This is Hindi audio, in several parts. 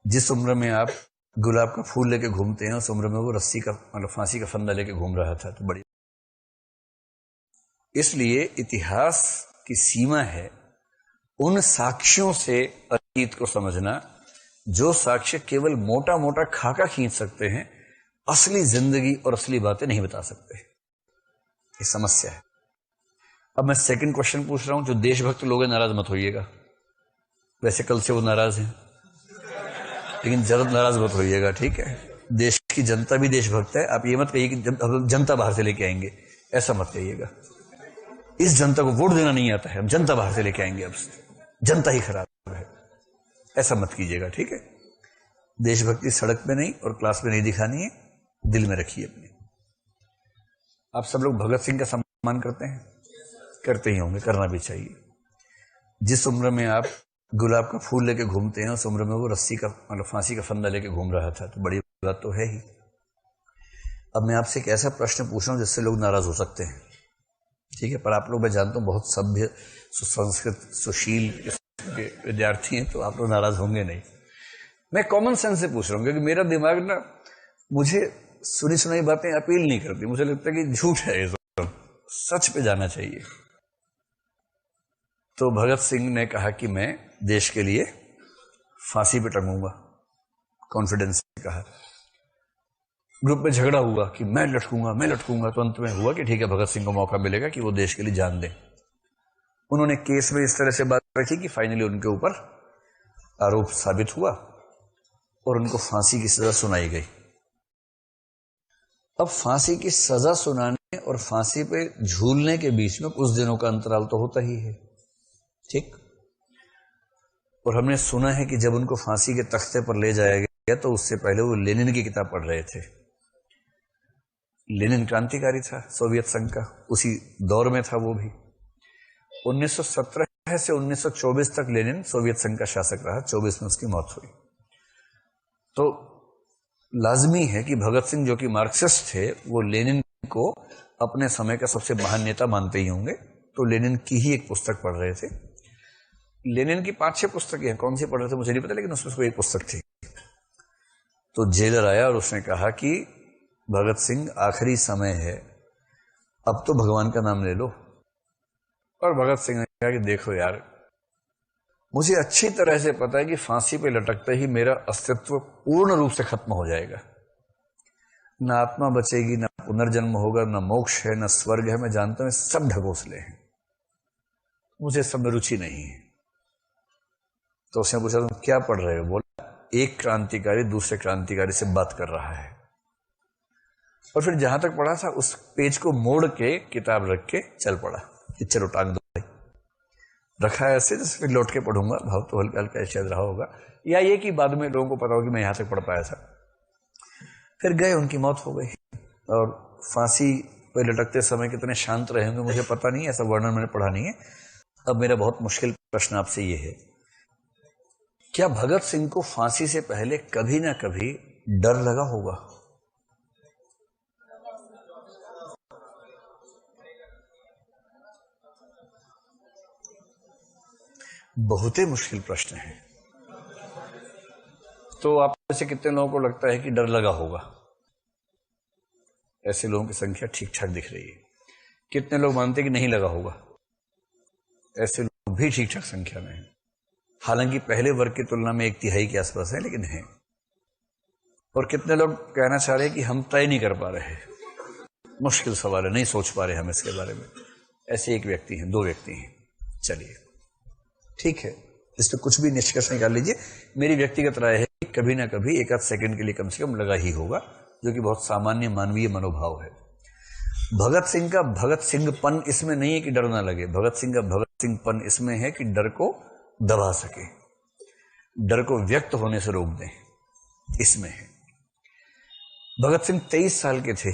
जिस उम्र में आप गुलाब का फूल लेके घूमते हैं उस उम्र में वो रस्सी का मतलब फांसी का फंदा लेके घूम रहा था। तो बड़ी इसलिए इतिहास की सीमा है उन साक्ष्यों से अतीत को समझना जो साक्ष्य केवल मोटा मोटा खाका खींच सकते हैं, असली जिंदगी और असली बातें नहीं बता सकते। ये समस्या है। अब मैं सेकंड क्वेश्चन पूछ रहा हूं। जो देशभक्त लोग हैं नाराज मत होइएगा, वैसे कल से वो नाराज हैं, लेकिन जरूर नाराज मत होइएगा, ठीक है। देश की जनता भी देशभक्त है। आप ये मत कहिए कि जनता बाहर से लेके आएंगे, ऐसा मत कहिएगा। इस जनता को वोट देना नहीं आता है, हम जनता बाहर से लेके आएंगे, अब जनता ही खराब है, ऐसा मत कीजिएगा, ठीक है। देशभक्ति सड़क पे नहीं और क्लास में नहीं दिखानी है, दिल में रखिए अपने। आप सब लोग भगत सिंह का सम्मान करते हैं? करते ही होंगे, करना भी चाहिए। जिस उम्र में आप गुलाब का फूल लेके घूमते हैं उस उम्र में वो रस्सी का मतलब फांसी का फंदा लेके घूम रहा था। तो बड़ी बात तो है ही। अब मैं आपसे एक ऐसा प्रश्न पूछ रहा हूं जिससे लोग नाराज हो सकते हैं, ठीक है। पर आप लोग, मैं जानता हूं, बहुत सभ्य, सुसंस्कृत, सुशील के विद्यार्थी हैं, तो आप लोग नाराज होंगे नहीं। मैं कॉमन सेंस से पूछ रहा हूं क्योंकि मेरा दिमाग ना, मुझे सुनी सुनाई बातें अपील नहीं करती। मुझे लगता है कि झूठ है ये सब, सच पे जाना चाहिए। तो भगत सिंह ने कहा कि मैं देश के लिए फांसी पे टंगूंगा, कॉन्फिडेंस से कहा। ग्रुप में झगड़ा हुआ कि मैं लटकूंगा। तो अंत में हुआ कि ठीक है, भगत सिंह को मौका मिलेगा कि वो देश के लिए जान दें। उन्होंने केस में इस तरह से बात रखी कि फाइनली उनके ऊपर आरोप साबित हुआ और उनको फांसी की सजा सुनाई गई। अब फांसी की सजा सुनाने और फांसी पे झूलने के बीच में कुछ दिनों का अंतराल तो होता ही है, ठीक। और हमने सुना है कि जब उनको फांसी के तख्ते पर ले जाया गया तो उससे पहले वो लेनिन की किताब पढ़ रहे थे। लेनिन क्रांतिकारी था, सोवियत संघ का, उसी दौर में था वो भी। 1917 से 1924 तक लेनिन सोवियत संघ का शासक रहा, 24 में उसकी मौत हुई। तो लाजमी है कि भगत सिंह जो कि मार्क्सिस्ट थे, वो लेनिन को अपने समय का सबसे महान नेता मानते ही होंगे। तो लेनिन की ही एक पुस्तक पढ़ रहे थे। लेनिन की 5-6 पुस्तकें हैं, कौन सी पढ़ रहे थे मुझे नहीं पता, लेकिन उसमें कोई एक पुस्तक थी। तो जेलर आया और उसने कहा कि भगत सिंह, आखिरी समय है, अब तो भगवान का नाम ले लो। और भगत सिंह ने कहा कि देखो यार, मुझे अच्छी तरह से पता है कि फांसी पे लटकते ही मेरा अस्तित्व पूर्ण रूप से खत्म हो जाएगा। ना आत्मा बचेगी, ना पुनर्जन्म होगा, ना मोक्ष है, ना स्वर्ग है। मैं जानता हूं सब ढकोसले हैं, मुझे सब में रुचि नहीं है। तो उसने पूछा तुम क्या पढ़ रहे हो? बोला एक क्रांतिकारी दूसरे क्रांतिकारी से बात कर रहा है। और फिर जहां तक पढ़ा था उस पेज को मोड़ के किताब रख के चल पड़ा कि चलो टांग दो भाई। रखा है ऐसे जैसे फिर लौट के पढ़ूंगा, भाव तो हल्का हल्का शायद रहा होगा, या ये कि बाद में लोगों को पता हो कि मैं यहां तक पढ़ पाया था। फिर गए, उनकी मौत हो गई। और फांसी पर लटकते समय कितने शांत रहे होंगे मुझे पता नहीं, ऐसा वर्णन मैंने पढ़ा नहीं है। अब मेरा बहुत मुश्किल प्रश्न आपसे ये है, क्या भगत सिंह को फांसी से पहले कभी ना कभी डर लगा होगा? बहुत ही मुश्किल प्रश्न है। तो आप में से कितने लोगों को लगता है कि डर लगा होगा? ऐसे लोगों की संख्या ठीक ठाक दिख रही है। कितने लोग मानते हैं कि नहीं लगा होगा? ऐसे लोग भी ठीक ठाक संख्या में हैं। हालांकि पहले वर्ग की तुलना में 1/3 के आसपास है, लेकिन है। और कितने लोग कहना चाह रहे हैं कि हम तय नहीं कर पा रहे, मुश्किल सवाल है, नहीं सोच पा रहे हम इसके बारे में। ऐसे एक व्यक्ति हैं, 2 व्यक्ति हैं। चलिए ठीक है, इस पर कुछ भी निष्कर्ष निकाल लीजिए। मेरी व्यक्तिगत राय है कि कभी ना कभी 1 आध सेकंड के लिए कम से कम लगा ही होगा, जो कि बहुत सामान्य मानवीय मनोभाव है। भगत सिंह का भगत सिंहपन इसमें नहीं है कि डर ना लगे। भगत सिंह का भगत सिंहपन इसमें है कि डर को दबा सके, डर को व्यक्त होने से रोक दें, इसमें है। भगत सिंह 23 साल के थे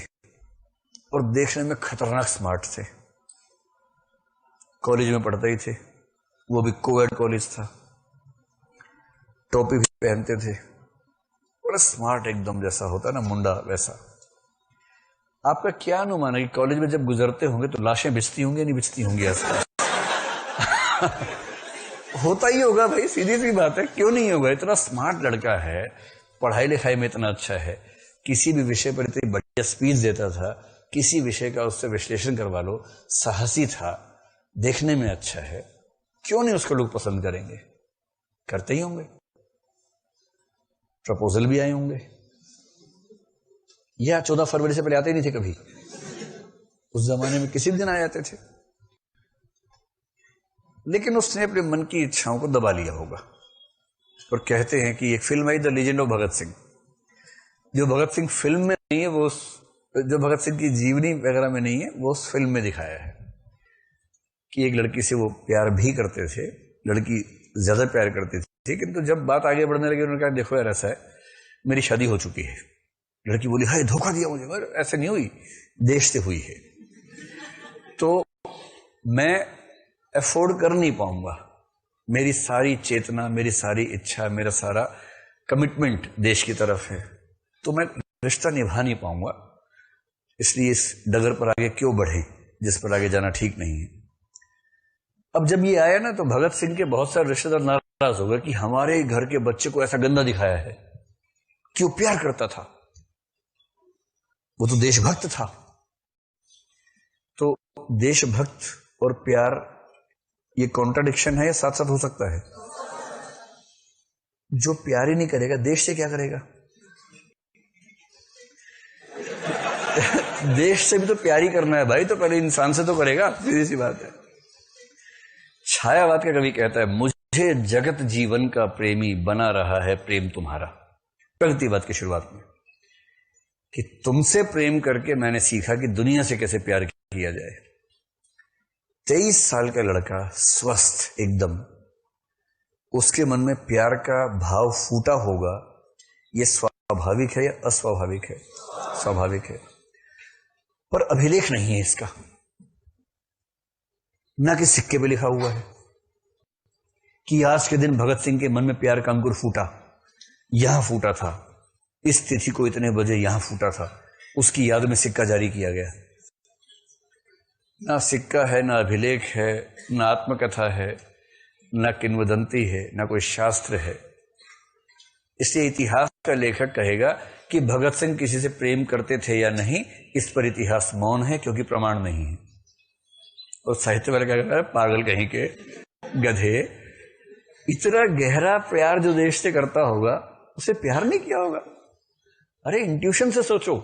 और देखने में खतरनाक स्मार्ट थे। कॉलेज में पढ़ते ही थे, वो भी कोएड कॉलेज था, टोपी भी पहनते थे, बड़ा स्मार्ट एकदम, जैसा होता ना मुंडा वैसा। आपका क्या अनुमान है कि कॉलेज में जब गुजरते होंगे तो लाशें बिछती होंगी नहीं बिछती होंगी आसपास? होता ही होगा भाई, सीधी सी बात है, क्यों नहीं होगा? इतना स्मार्ट लड़का है, पढ़ाई लिखाई में इतना अच्छा है, किसी भी विषय पर इतनी बढ़िया स्पीच देता था, किसी विषय का उससे विश्लेषण करवा लो, साहसी था, देखने में अच्छा है, क्यों नहीं उसको लोग पसंद करेंगे? करते ही होंगे। प्रपोजल भी आए होंगे, या 14 फरवरी से पहले आते ही नहीं थे कभी? उस जमाने में किसी भी दिन आ जाते थे। लेकिन उसने अपने मन की इच्छाओं को दबा लिया होगा। और कहते हैं कि एक फिल्म आई the legend of Bhagat Singh, जो भगत सिंह फिल्म में नहीं है, वो जो भगत सिंह की जीवनी वगैरह में नहीं है, वो उस फिल्म में दिखाया है कि एक लड़की से वो प्यार भी करते थे, लड़की ज्यादा प्यार करती थी, किंतु जब बात आगे बढ़ने लगी उन्होंने कहा देखो यार ऐसा है, मेरी शादी हो चुकी है। लड़की बोली हाय धोखा दिया मुझे, मगर ऐसे नहीं हुई, देश से हुई है, तो मैं अफोर्ड कर नहीं पाऊंगा, मेरी सारी चेतना, मेरी सारी इच्छा, मेरा सारा कमिटमेंट देश की तरफ है, तो मैं रिश्ता निभा नहीं पाऊंगा, इसलिए इस डगर पर आगे क्यों बढ़े जिस पर आगे जाना ठीक नहीं है। अब जब ये आया ना, तो भगत सिंह के बहुत सारे रिश्तेदार नाराज हो गए कि हमारे घर के बच्चे को ऐसा गंदा दिखाया है, क्यों प्यार करता था, वो तो देशभक्त था। तो देशभक्त और प्यार, ये कॉन्ट्राडिक्शन है या साथ साथ हो सकता है? जो प्यार ही नहीं करेगा देश से क्या करेगा? देश से भी तो प्यार ही करना है भाई, तो पहले इंसान से तो करेगा, सीधी सी बात है। छायावाद का कवि कहता है मुझे जगत जीवन का प्रेमी बना रहा है प्रेम तुम्हारा, प्रगतिवाद की शुरुआत में, कि तुमसे प्रेम करके मैंने सीखा कि दुनिया से कैसे प्यार किया जाए। 23 साल का लड़का, स्वस्थ एकदम, उसके मन में प्यार का भाव फूटा होगा, यह स्वाभाविक है या अस्वाभाविक है? स्वाभाविक है। पर अभिलेख नहीं है इसका, ना कि सिक्के पे लिखा हुआ है कि आज के दिन भगत सिंह के मन में प्यार का अंकुर फूटा, यहां फूटा था, इस तिथि को इतने बजे यहां फूटा था, उसकी याद में सिक्का जारी किया गया। ना सिक्का है, ना अभिलेख है, ना आत्मकथा है, ना किंवदंती है, ना कोई शास्त्र है। इसलिए इतिहास का लेखक कहेगा कि भगत सिंह किसी से प्रेम करते थे या नहीं, इस पर इतिहास मौन है, क्योंकि प्रमाण नहीं है। और साहित्य वाला क्या कहता है, पागल कहीं के गधे, इतना गहरा प्यार जो देश से करता होगा उसे प्यार नहीं किया होगा? अरे इंट्यूशन से सोचो,